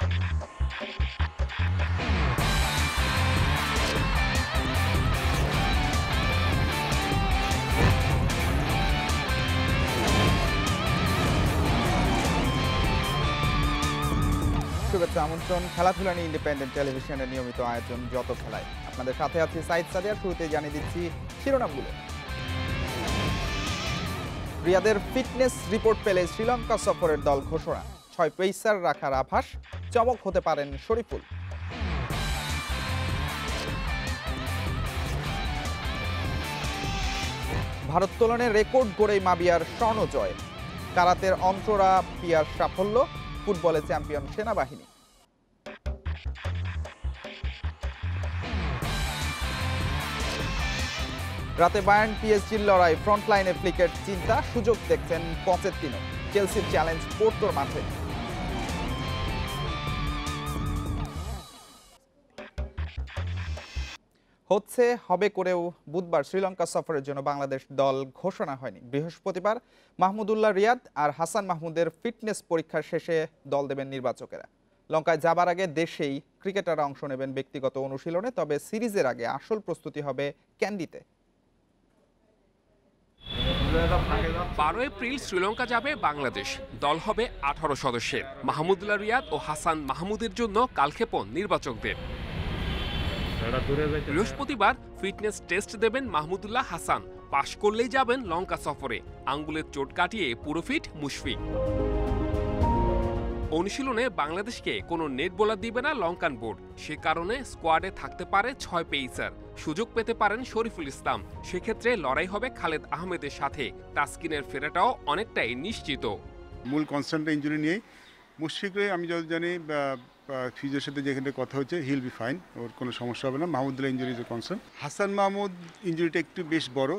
শুভেচ্ছা আমন্ত্রণ খেলাধুলা নিয়ে ইন্ডিপেন্ডেন্ট টেলিভিশনের নিয়মিত আয়োজন যত খেলায় আপনাদের সাথে আছি সাইদ সাদিয়ার। শুরুতেই জানিয়ে দিচ্ছি শিরোনামগুলো। রিয়াদের ফিটনেস রিপোর্ট পেলে শ্রীলঙ্কা সফরের দল ঘোষণা, 6 পেসার রাখার আভাস, চমক হতে পারেন শরীফুল। ভারোত্তোলনে রেকর্ড গড়েই মাবিয়ার স্বর্ণ জয়, কারাতের অন্তরা পিয়ার সাফল্য, ফুটবলে চ্যাম্পিয়ন সেনাবাহিনী। রাতে বায়ার্ন পিএসজির লড়াই, ফ্রন্টলাইনে ফ্লিকের চিন্তা, সুযোগ দেখছেন পচেত্তিনো, চেলসির চ্যালেঞ্জ পোর্টোর মাঠে। হবে করেও বুধবার শ্রীলঙ্কা সফরের জন্য বাংলাদেশ দল ঘোষণা হয়নি। বৃহস্পতিবার মাহমুদুল্লাহ রিয়াদ আর হাসান মাহমুদের ফিটনেস পরীক্ষা শেষে দল দেবেন নির্বাচকেরা। লঙ্কায় যাবার আগে দেশেই ক্রিকেটাররা অংশ নেবেন ব্যক্তিগত অনুশীলনে, তবে সিরিজের আগে আসল প্রস্তুতি হবে ক্যান্ডিতে। 12 এপ্রিল শ্রীলঙ্কা যাবে বাংলাদেশ। দল হবে 18 সদস্যের। মাহমুদুল্লাহ রিয়াদ ও হাসান মাহমুদের জন্য কালক্ষেপণ নির্বাচকদের। বৃহস্পতিবার ফিটনেস টেস্ট দেবেন মাহমুদুল্লাহ হাসান। পাশ করলেই যাবেন লঙ্কা সফরে। আঙ্গুলের চোট কাটিয়ে পুরো ফিট মুশফিক। অনুশীলনে বাংলাদেশকে কোনো নেট বোলার দিবে না লঙ্কান বোর্ড। সে কারণে স্কোয়াডে থাকতে পারে 6 পেসার। সুযোগ পেতে পারেন শরীফুল ইসলাম। সেক্ষেত্রে লড়াই হবে খালেদ আহমেদের সাথে। তাসকিনের ফেরাটাও অনেকটাই নিশ্চিত। মূল কনসার্নটা ইনজুরি নিয়েই মুশফিকরে আমি যত জানি ফিজিওর সাথে যেখানে কথা হচ্ছে হিল বি ফাইন, ওর কোনো সমস্যা হবে না। Mahmudullah injury is concern. Hasan Mahmud ইনজুরিটা একটু বেশ বড়।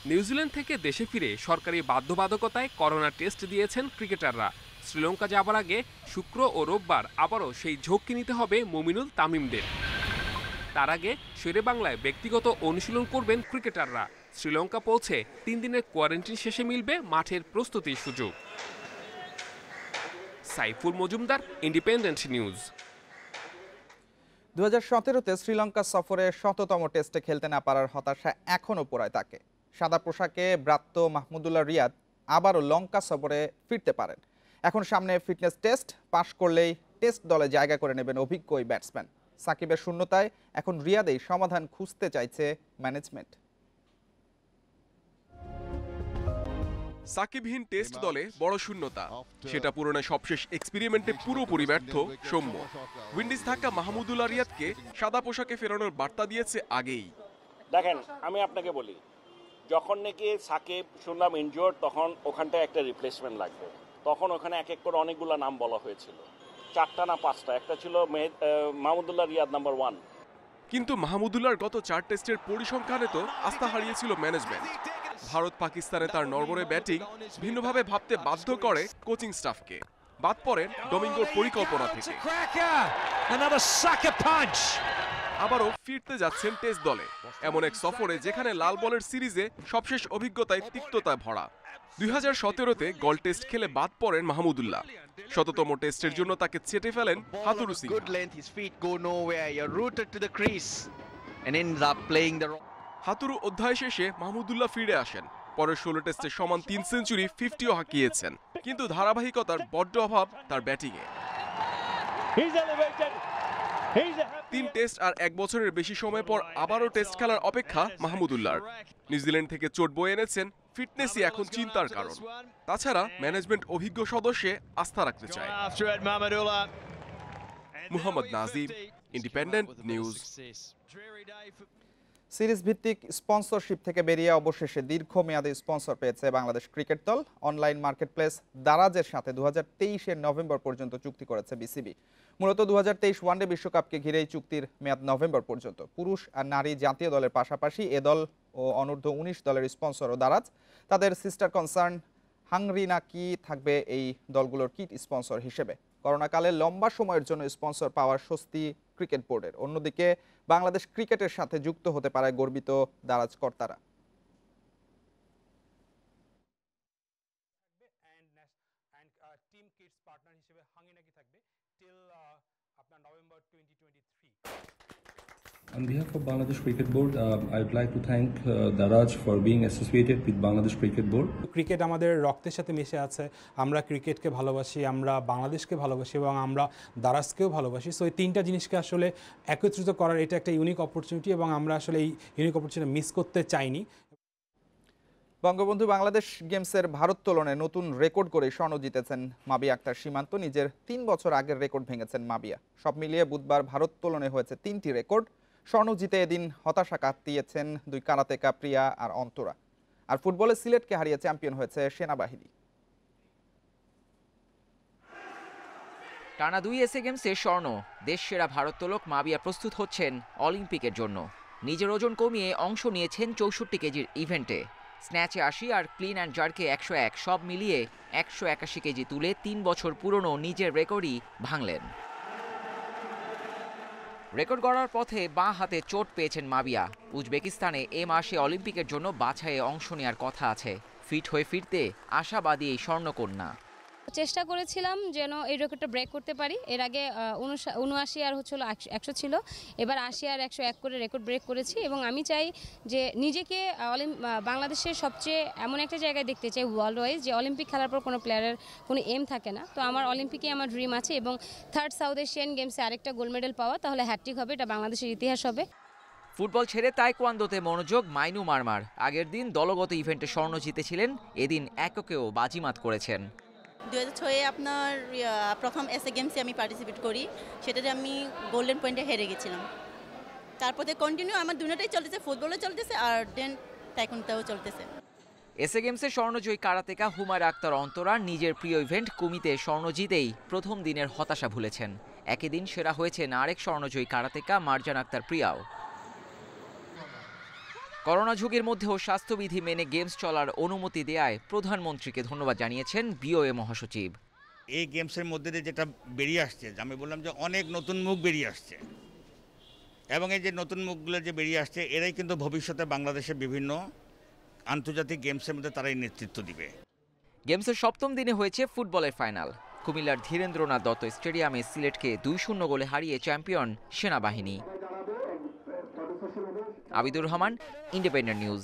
নিউজিল্যান্ড থেকে দেশে ফিরে সরকারি বাধ্যবাধকতায় করোনা টেস্ট দিয়েছেন ক্রিকেটাররা। শ্রীলঙ্কা যাবার আগে শুক্র ও রোববার আবারও সেই ঝক্কি নিতে হবে মুমিনুল তামিমদের। তার আগে শেরে বাংলায় ব্যক্তিগত অনুশীলন করবেন ক্রিকেটাররা। শ্রীলঙ্কা পৌঁছে 3 দিনের কোয়ারেন্টাইন শেষে মিলবে মাঠের প্রস্তুতির সুযোগ। Saiful Majumder, independent news. 2017-তে শ্রীলঙ্কা সফরে 100তম টেস্টে খেলতে না পারার হতাশা এখনও পোড়ায় তাকে। সাদা পোশাকে ব্রাত্য মাহমুদুল্লাহ রিয়াদ আবারও লঙ্কা সফরে ফিরতে পারেন। এখন সামনে ফিটনেস টেস্ট, পাশ করলেই টেস্ট দলে জায়গা করে নেবেন অভিজ্ঞ ওই ব্যাটসম্যান। সাকিবের শূন্যতায় এখন রিয়াদেই সমাধান খুঁজতে চাইছে ম্যানেজমেন্ট। সাকিবহীন টেস্ট দলে বড় শূন্যতা, সেটা পূরণে সবশেষ এক্সপেরিমেন্টে পুরোপুরি ব্যর্থ সৌম্য। উইন্ডিজ থাকা মাহমুদুল্লাহ রিয়াদকে সাদা পোশাকে ফেরানোর বার্তা দিয়েছে আগেই। দেখেন, আমি আপনাকে বলি, যখন নাকি সাকিব শুনলাম ইনজোর্ড, তখন ওখানটায় একটা রিপ্লেসমেন্ট লাগবে। তখন ওখানে এক এক করে অনেকগুলো নাম বলা হয়েছিল, 4টা না 5টা। একটা ছিল মাহমুদুল্লাহ রিয়াদ নাম্বার 1। কিন্তু মাহমুদুল্লাহর গত 4 টেস্টের পরিসংখ্যানে তো আস্থা হারিয়েছিল ম্যানেজমেন্ট। ভারত পাকিস্তানে তার নড়বড়ে ব্যাটিং ভিন্নভাবে ভাবতে বাধ্য করে কোচিং স্টাফকে। বাদ পড়েন ডমিঙ্গোর পরিকল্পনা থেকে। আবারও ফিরতে যাচ্ছেন টেস্ট দলে, এমন এক সফরে যেখানে লাল বলের সিরিজে সবশেষ অভিজ্ঞতায় তিক্ততায় ভরা। 2017-তে গল টেস্ট খেলে বাদ পড়েন মাহমুদুল্লাহ। 100তম টেস্টের জন্য তাকে ছেটে ফেলেন হাতুরু সিং। হাতুরু অধ্যায় শেষে মাহমুদুল্লাহ ফিরে আসেন। পরের 16 টেস্টে সমান 3 সেঞ্চুরি, 50ও হাঁকিয়েছেন। কিন্তু ধারাবাহিকতার বড্ড অভাব তার ব্যাটিংয়ে। 3 টেস্ট আর 1 বছরের বেশি সময় পর আবারও টেস্ট খেলার অপেক্ষা মাহমুদুল্লাহর। নিউজিল্যান্ড থেকে চোট বয়ে এনেছেন, ফিটনেসই এখন চিন্তার কারণ। তাছাড়া ম্যানেজমেন্ট অভিজ্ঞ সদস্যে আস্থা রাখতে চায়। Muhammad Nazim, independent news. Series ভিত্তিক স্পন্সরশিপ থেকে বেরিয়ে অবশেষে দীর্ঘমেয়াদী স্পন্সর পেয়েছে বাংলাদেশ ক্রিকেট দল। অনলাইন মার্কেটপ্লেস দারাজের সাথে 2023-এর নভেম্বর পর্যন্ত চুক্তি করেছে বিসিবি। মূলত 2023 ওয়ানডে বিশ্বকাপকে ঘিরেই চুক্তির মেয়াদ নভেম্বর পর্যন্ত। পুরুষ আর নারী জাতীয় দলের পাশাপাশি এ দল ও অনূর্ধ্ব 19 দলের স্পন্সরও দারাজ। তাদের সিস্টার কনসার্ন হাংরিনাকি থাকবে এই দলগুলোর কিট স্পন্সর হিসেবে। করোনাকালে লম্বা সময়ের জন্য স্পন্সর পাওয়ার স্বস্তি ক্রিকেট বোর্ডের। অন্যদিকে বাংলাদেশ ক্রিকেটের সাথে যুক্ত হতে পারে গর্বিত দারাজ কর্তারা। On behalf of Bangladesh Cricket Board, I would like to thank Daraj for being associated with Bangladesh Cricket Board. Cricket আমাদের রক্তের সাথে মিশে আছে। আমরা ক্রিকেটকে ভালোবাসি, আমরা বাংলাদেশকে ভালোবাসি এবং আমরা দারাজকেও ভালোবাসি। সো এই তিনটা জিনিসকে আসলে একত্রিত করার এটা একটা ইউনিক অপরচুনিটি এবং আমরা আসলে এই ইউনিক অপরচুনিটি মিস করতে চাইনি। বঙ্গবন্ধু বাংলাদেশ গেমসের ভারোত্তোলনে নতুন রেকর্ড করে স্বর্ণ জিতেছেন মাবিয়া আক্তার সীমান্ত। নিজের 3 বছর আগের রেকর্ড ভেঙেছেন মাবিয়া। সব মিলিয়ে বুধবার ভারোত্তোলনে হয়েছে 3টি রেকর্ড। স্বর্ণ জিতে এদিন হতাশা কাটিয়েছেন দুই কারাতেকা প্রিয়া আর অন্তরা। আর ফুটবলে সিলেটকে হারিয়ে চ্যাম্পিয়ন হয়েছে সেনাবাহিনী। টানা 2 এসএ গেমসে স্বর্ণ। দেশ সেরা ভারোত্তোলক মাবিয়া প্রস্তুত হচ্ছেন অলিম্পিকের জন্য। নিজের ওজন কমিয়ে অংশ নিয়েছেন 64 কেজির ইভেন্টে। স্ন্যাচে 80 আর ক্লিন অ্যান্ড জার্কে 101, সব মিলিয়ে 181 কেজি তুলে 3 বছর পুরনো নিজের রেকর্ডই ভাঙলেন। রেকর্ড গড়ার পথে বাঁ হাতে চোট পেয়েছেন মাবিয়া। উজবেকিস্তানে এ মাসে অলিম্পিকের জন্য বাছাইয়ে অংশ নেওয়ার কথা আছে। ফিট হয়ে ফিরতে আশাবাদী এই স্বর্ণকন্যা। চেষ্টা করেছিলাম যেন এই রেকর্ডটা ব্রেক করতে পারি। এর আগে 79 আর হচ্ছিল 100 ছিল, এবার 80 আর 101 করে রেকর্ড ব্রেক করেছি এবং আমি চাই যে নিজেকে বাংলাদেশের সবচেয়ে এমন একটা জায়গায় দেখতে চাই ওয়ার্ল্ড ওয়াইজ যে অলিম্পিক খেলার পর কোনো প্লেয়ারের কোনো এম থাকে না। তো আমার অলিম্পিকে আমার ড্রিম আছে এবং 3rd সাউথ এশিয়ান গেমসে আরেকটা গোল্ড মেডেল পাওয়া, তাহলে হ্যাট্রিক হবে, এটা বাংলাদেশের ইতিহাস হবে। ফুটবল ছেড়ে তাইকোয়ান্দোতে মনোযোগ মাইনু মারমার। আগের দিন দলগত ইভেন্টে স্বর্ণ জিতেছিলেন, এদিন এককেও বাজিমাত করেছেন। 2006-এ আপনার প্রথম এসএ গেমসে আমি পার্টিসিপেট করি, সেটাতে আমি গোল্ডেন পয়েন্টে হেরে গেছিলাম। তারপরে কন্টিনিউ আমার দুটোটাই চলতেছে, ফুটবলও চলতেছে আর দেন তাইকোয়ান্দোও চলতেছে। এসএ গেমসে স্বর্ণজয়ী কারাতেকা হুমায়রা আক্তার অন্তরা নিজের প্রিয় ইভেন্ট কুমিতে স্বর্ণ জিতেই প্রথম দিনের হতাশা ভুলেছেন। একই দিন সেরা হয়েছেন আরেক স্বর্ণজয়ী কারাতেকা মারজান আক্তার প্রিয়াও। করোনা ঝুঁকির মধ্যেও স্বাস্থ্যবিধি মেনে গেমস চলার অনুমতি দেয়ায় প্রধানমন্ত্রীকে ধন্যবাদ জানিয়েছেন বিওএ মহাসচিব। এই গেমসের মধ্যে দিয়ে যেটা বেরিয়ে আসছে, আমি বললাম যে অনেক নতুন মুখ বেরিয়ে আসছে এবং এই যে নতুন মুখগুলো যে বেরিয়ে আসছে এরাই কিন্তু ভবিষ্যতে বাংলাদেশের বিভিন্ন আন্তর্জাতিক গেমসের মধ্যে তারাই নেতৃত্ব দিবে। গেমসের 7ম দিনে হয়েছে ফুটবলের ফাইনাল। কুমিল্লার ধীরেন্দ্রনাথ দত্ত স্টেডিয়ামে সিলেটকে 2-0 গোলে হারিয়ে চ্যাম্পিয়ন সেনাবাহিনী। Abidur Rahman, independent news.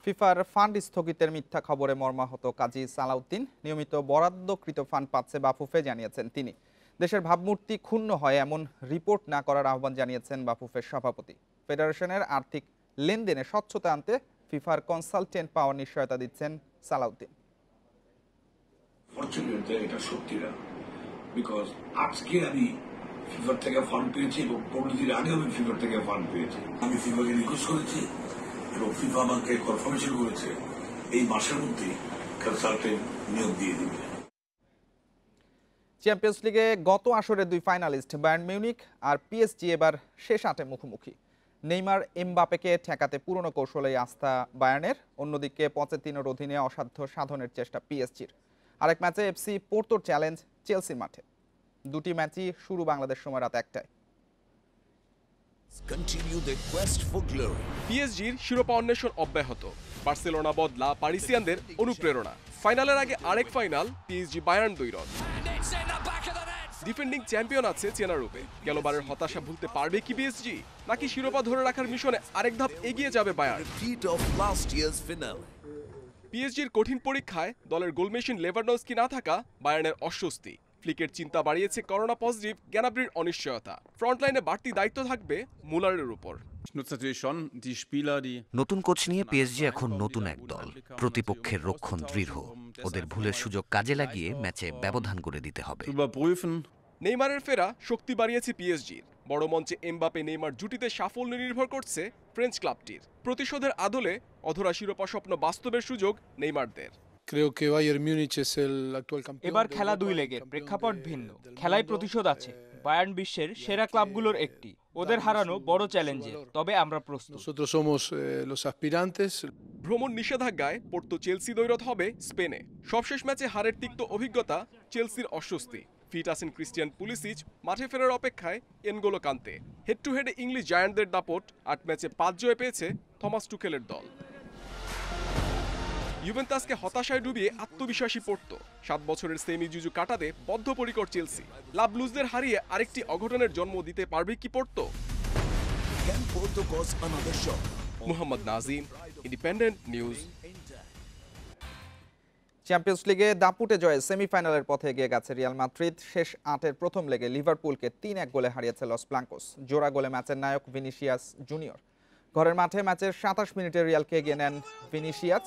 ফিফার ফান্ড স্থগিতের মিথ্যা খবরে মর্মাহত কাজী সালাউদ্দিন। নিয়মিত বরাদ্দকৃত ফান্ড পাচ্ছে বাফুফে, জানিয়েছেন তিনি। দেশের ভাবমূর্তি ক্ষুণ্ণ হয় এমন রিপোর্ট না করার আহ্বান জানিয়েছেন বাফুফের সভাপতি। ফেডারেশনের আর্থিক লেনদেনে স্বচ্ছতা আনতে ফিফার কনসালটেন্ট পাওয়ার নিশ্চয়তা দিচ্ছেন সালাউদ্দিন। এটা সত্যি না, বিকজ আজকে আমি ফিফার থেকে ফান্ড পেয়েছি এবং 15 দিন আগে আমি ফিফার থেকে ফান্ড পেয়েছি। আমি ফিফাকে রিকোয়েস্ট করেছি এবং ফিফা আমাকে কনফার্মেশন করেছে এই মাসের মধ্যে কনসালটেন্ট নিয়োগ দিয়ে দিবে। চ্যাম্পিয়ন্স লিগে গত আসরে 2 ফাইনালিস্ট বায়ার্ন মিউনিখ আর পিএসজি এবার শেষ 8-এ মুখোমুখি। নেইমার এমবাপেকে ঠেকাতে পুরনো কৌশলেই আস্থা বায়ার্নের, অন্যদিকে পচেতিনোর অধীনে অসাধ্য সাধনের চেষ্টা পিএসজির। আরেক ম্যাচে এফসি পোর্তোর চ্যালেঞ্জ চেলসির মাঠে। দুটি ম্যাচই শুরু বাংলাদেশ সময় রাত 1টায়। পিএসজির শিরোপা অন্বেষণ অব্যাহত। বার্সেলোনা বদলা পারিসিয়ানদের অনুপ্রেরণা। ফাইনালের আগে আরেক ফাইনাল পিএসজি বায়ার্ন দ্বৈরথ। ডিফেন্ডিং চ্যাম্পিয়ন আছে চেনা রূপে। গেলবারের হতাশা ভুলতে পারবে কি পিএসজি, নাকি শিরোপা ধরে রাখার মিশনে আরেক ধাপ এগিয়ে যাবে বায়ার্ন? পিএসজির কঠিন পরীক্ষায় দলের গোলমেশিন লেভারডোস্কি না থাকা বায়ার্নের অস্বস্তি। ফ্লিকের চিন্তা বাড়িয়েছে করোনা পজিটিভ গ্যানাব্রির অনিশ্চয়তা। ফ্রন্টলাইনে বাড়তি দায়িত্ব থাকবে মুলারের উপর। নতুন কোচ নিয়ে পিএসজি এখন নতুন এক দল। প্রতিপক্ষের রক্ষণ দৃঢ়, ওদের ভুলের সুযোগ কাজে লাগিয়ে ম্যাচে ব্যবধান করে দিতে হবে। নেইমারের ফেরা শক্তি বাড়িয়েছে পিএসজির। বড় মঞ্চে এমবাপে নেইমার জুটিতে সাফল্য নির্ভর করছে ফ্রেঞ্চ ক্লাবটির। প্রতিশোধের আদলে অধরা শিরোপা স্বপ্ন বাস্তবের সুযোগ নেইমারদের। এবার খেলা 2 লেগের, প্রেক্ষাপট ভিন্ন, খেলায় প্রতিশোধ আছে। বায়ার্ন বিশ্বের সেরা ক্লাবগুলোর একটি, ওদের হারানো বড় চ্যালেঞ্জের, তবে আমরা প্রস্তুত। ভ্রমণ নিষেধাজ্ঞায় পোর্তো চেলসি দ্বৈরথ হবে স্পেনে। সবশেষ ম্যাচে হারের তিক্ত অভিজ্ঞতা চেলসির অস্বস্তি। ফিট আছেন ক্রিস্টিয়ান পুলিসিচ, মাঠে ফেরার অপেক্ষায় এনগোলো কান্তে। হেড টু হেডে ইংলিশ জায়ান্টদের দাপট। 8 ম্যাচে 5 জয় পেয়েছে থমাস টুখেলের দল। ইউভেন্টাসকে হতাশায় ডুবিয়ে আত্মবিশ্বাসী পড়তো 7 বছরের সেমি জুজু কাটাতে বদ্ধপরিকর চেলসি। লাভ লুজদের হারিয়ে আরেকটি অঘটনের জন্ম দিতে পারবে কি পড়তো? Mohammad Nazim, independent news. Champions লিগে দাপুটে জয়ে সেমিফাইনালের পথে এগিয়ে গেছে রিয়াল মাদ্রিদ। শেষ 8-এর প্রথম লেগে লিভারপুলকে 3-1 গোলে হারিয়েছে লস ব্লাঙ্কোস। জোড়া গোলে ম্যাচের নায়ক ভিনিসিয়াস জুনিয়র। ঘরের মাঠে ম্যাচের 27 মিনিটে রিয়ালকে এগিয়ে নেন ভিনিসিয়াস।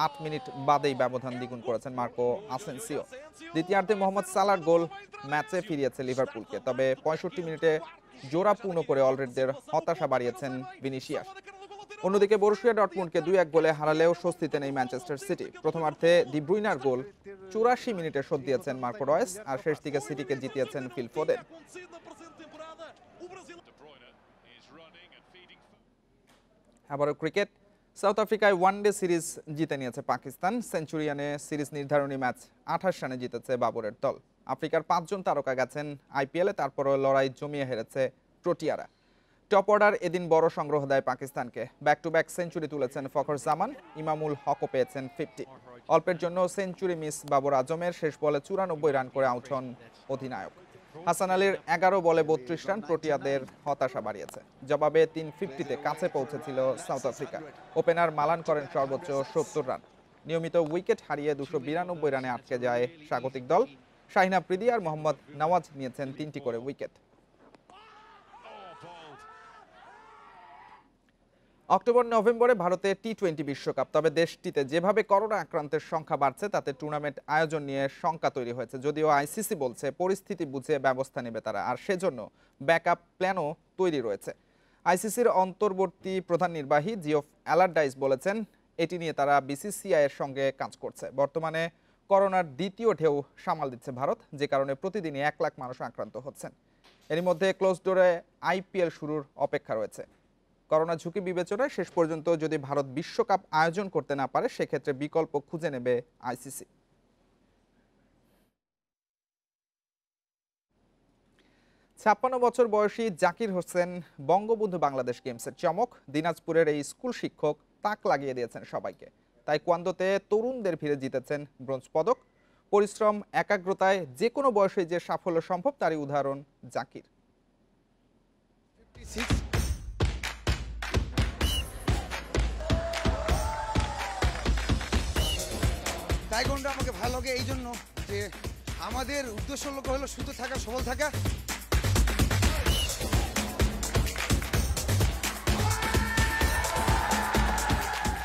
8 মিনিট বাদেই ব্যবধান দ্বিগুণ করেছেন মার্কো আসেনসিও। দ্বিতীয়ার্ধে মোহাম্মদ সালার গোল ম্যাচে ফিরিয়েছে লিভারপুলকে, তবে 65 মিনিটে জোড়া পূর্ণ করে অলরেডদের হতাশা বাড়িয়েছেন ভিনিসিয়াস। অন্যদিকে বরুসিয়া ডর্টমুন্ডকে 2-1 গোলে হারালেও স্বস্তিতে নেই ম্যানচেস্টার সিটি। প্রথমার্ধে ডি ব্রুইনার গোল 84 মিনিটে শোধ দিয়েছেন মার্কো রয়েস, আর শেষ দিকে সিটিকে জিতিয়েছেন ফিল ফোডেন। আবারও ক্রিকেট। সাউথ আফ্রিকায় ওয়ানডে সিরিজ জিতে নিয়েছে পাকিস্তান। সেঞ্চুরিয়ানে সিরিজ নির্ধারণী ম্যাচ 28 রানে জিতেছে বাবরের দল। আফ্রিকার 5 জন তারকা গেছেন আইপিএলে, তারপরও লড়াই জমিয়ে হেরেছে প্রোটিয়ারা। টপ অর্ডার এদিন বড় সংগ্রহ দেয় পাকিস্তানকে। ব্যাক টু ব্যাক সেঞ্চুরি তুলেছেন ফখর জামান, ইমামুল হকও পেয়েছেন 50। অল্পের জন্য সেঞ্চুরি মিস বাবর আজমের। শেষ বলে 94 রান করে আউট হন অধিনায়ক। হাসান আলীর 11 বলে 32 রান প্রোটিয়াদের হতাশা বাড়িয়েছে। জবাবে 350-তে কাছে পৌঁছেছিল সাউথ আফ্রিকা। ওপেনার মালান করেন সর্বোচ্চ 70 রান। নিয়মিত উইকেট হারিয়ে 292 রানে আটকে যায় স্বাগতিক দল। শাহিন আফ্রিদি আর মোহাম্মদ নওয়াজ নিয়েছেন 3টি করে উইকেট। অক্টোবর-নভেম্বরে ভারতে টি-20 বিশ্বকাপ। তবে দেশটিতে যেভাবে করোনা আক্রান্তের সংখ্যা বাড়ছে তাতে টুর্নামেন্ট আয়োজন নিয়ে শঙ্কা তৈরি হয়েছে। যদিও আইসিসি বলছে পরিস্থিতি বুঝে ব্যবস্থা নেবে তারা, আর সেজন্য ব্যাকআপ প্ল্যানও তৈরি রয়েছে। আইসিসির অন্তর্বর্তী প্রধান নির্বাহী জিওফ অ্যালারডাইস বলেছেন এটি নিয়ে তারা বিসিসিআই এর সঙ্গে কাজ করছে। বর্তমানে করোনার দ্বিতীয় ঢেউ সামাল দিচ্ছে ভারত, যে কারণে প্রতিদিনই 1 লাখ মানুষ আক্রান্ত হচ্ছেন। এর মধ্যে ক্লোজ ডোরে আইপিএল শুরুর অপেক্ষা রয়েছে। করোনা ঝুঁকি বিবেচনায় শেষ পর্যন্ত যদি ভারত বিশ্বকাপ আয়োজন করতে না পারে সেক্ষেত্রে বিকল্প খুঁজে নেবে আইসিসি। 56 বছর বয়সী জাকির হোসেন বঙ্গবন্ধু বাংলাদেশ গেমসের চমক। দিনাজপুরের এই স্কুল শিক্ষক তাক লাগিয়ে দিয়েছেন সবাইকে। তাইকোয়ান্দোতে তরুণদের ভিড়ে জিতেছেন ব্রোঞ্জ পদক। পরিশ্রম, একাগ্রতায় যে কোনো বয়সে যে সাফল্য সম্ভব তারই উদাহরণ জাকির। তাইকোয়ান্ডো আমাকে ভালো লাগে এই জন্য যে আমাদের উদ্দেশ্য লক্ষ্য হলো সুস্থ থাকা, সবল থাকা।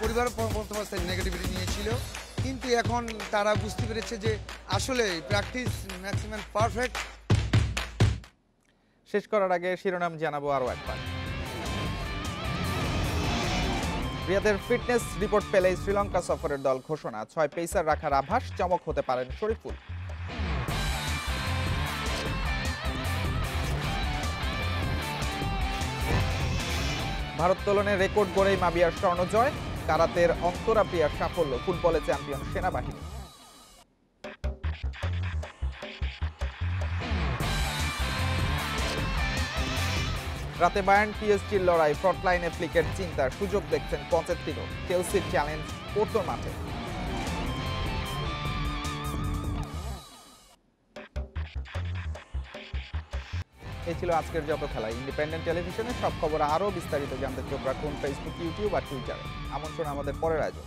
পরিবার প্রথম অবস্থায় নেগেটিভিটি নিয়েছিল, কিন্তু এখন তারা বুঝতে পেরেছে যে আসলে প্র্যাকটিস ম্যাক্সিমাম পারফেক্ট। শেষ করার আগে শিরোনাম জানাবো আরও একবার। রিয়াদের ফিটনেস রিপোর্ট পেলেই শ্রীলঙ্কা সফরের দল ঘোষণা। 6 পেসার রাখার আভাস, চমক হতে পারেন শরীফুল। ভারোত্তোলনে রেকর্ড গড়েই মাবিয়ার স্বর্ণজয়। কারাতের অন্তরা প্রিয়ার সাফল্য, ফুটবলে চ্যাম্পিয়ন সেনাবাহিনী। রাতে বায়ার্ন পিএসজির লড়াই, ফ্রন্টলাইনে ফ্লিকের চিন্তা, সুযোগ দেখছেন পচেত্তিনো। চেলসির চ্যালেঞ্জ পোর্তোর মাঠে। এই ছিল আজকের যত খেলা। ইন্ডিপেন্ডেন্ট টেলিভিশনের সব খবর আরও বিস্তারিত জানতে চোখ রাখুন ফেসবুক, ইউটিউব আর টুইটারে। আমন্ত্রণ আমাদের পরের আয়োজন।